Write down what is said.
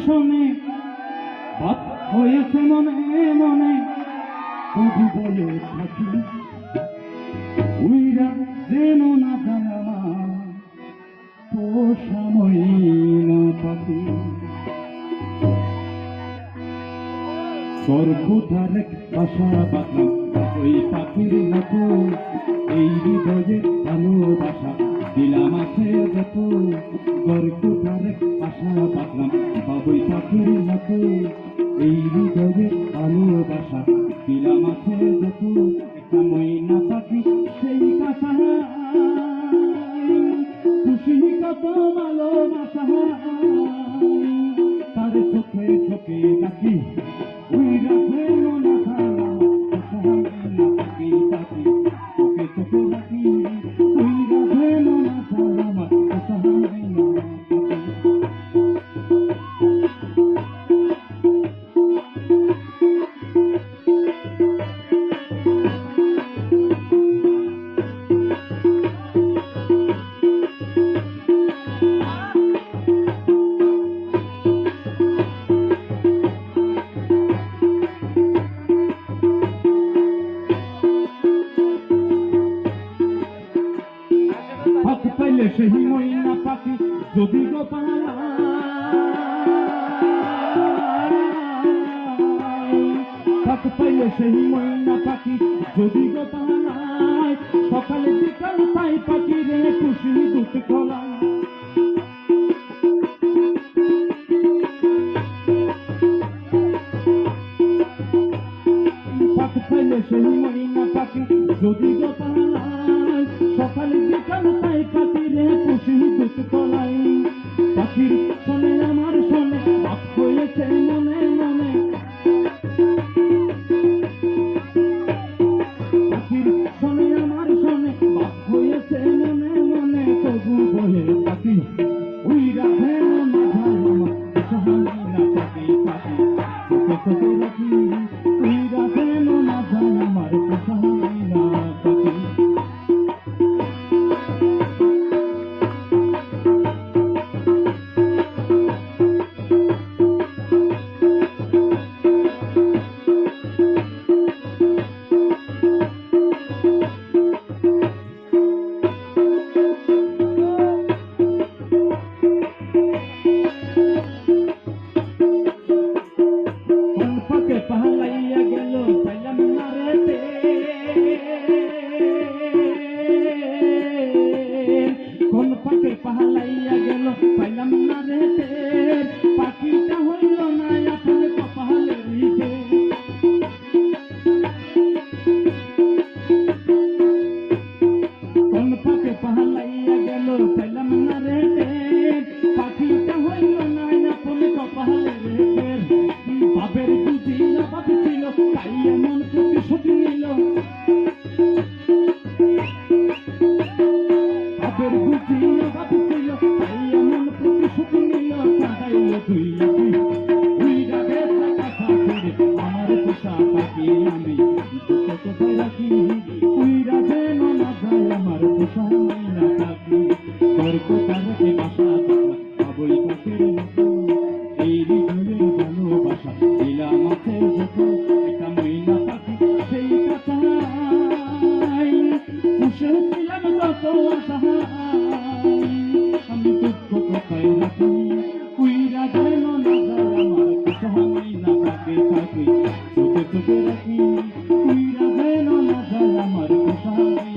শোনে ভাব হয়েছে মনে মনে কবি বলে থাকি উইরা যেন না জানা পোষাময় না পাখি সর্বদার বাসা বাঁধলাম ওই পাখির মতো এই হৃদয়ে ভালোবাসা দিলাম আছে যত গর্বদার বাসা বাঁধলাম বাবুই পাখির মতো এই হৃদয়ে ভালোবাসা দিলাম আছে যত একটা ময়না পাখি সেই কাঁচা খুশি কত ভালোবাসা তার চোখে চোখে রাখি উইরা যেন না জানা পোষাময় না পাখি পাখি চোখে চোখে রাখি উইরা যেন না জানা পোষাময় না পাইলে সেই ময়না পাখি যদি গো পালা পাইলে সেই ময়না পাখি যদি গো পালায় সকালে বিকাল পাই পাখি রে খুশি দুধ খোলা পাইলে সেই ময়না পাখি যদি গো পালায় সকালে বিকাল পাই পাখি রে খুশি দুধ খোলাই পাখির শোনে আমার শোনে ভাব হয়েছে মনে মনে পাখির শোনে আমার শোনে ভাব হয়েছে মনে মনে তবু বলে পাখি উইরা যেন না জানা পোষাময় না পাখি পাখি চোখে চোখে রাখি উইরা যেন না জানা আমার পোষাময় না পাখি পালাইয়া গেল পাইলাম না রে কোন পাখি পালাইয়া গেল পাইলাম না রে পাখিটা হইল না আপন কপালের ভিতরে কোন পাখি পালাইয়া গেল পাইলাম না রে পাখিটা হইল না আপন কপালের ভিতরে বাবের বুঝিল বাপ ছিল তাই এমন প্রতিশোধ নিল বাবের বুঝিল বাপ ছিল তাই এমন প্রতিশোধ নিল কাঁদাইল দুই লাগি উইরা বেলা কথা ছেড়ে আমার পোষা পাখি আমি দুটো কোথায় রাখি উইরা যেন না যায় আমার পোষা না পাখি তোর কোথায় রেখে বাসা বাবুই পাখির মতো এই হৃদয়ের ভালোবাসা দিলাম আছে যত একটা ময়না পাখি সেই কাঁচাই পুষেছিলাম যত অসহায় আমি দুঃখ কোথায় রাখি উইরা যেন না যায় আমার পোষাময় না পাখি পাখি চোখে চোখে রাখি উইরা যেন না যায় আমার পোষাময়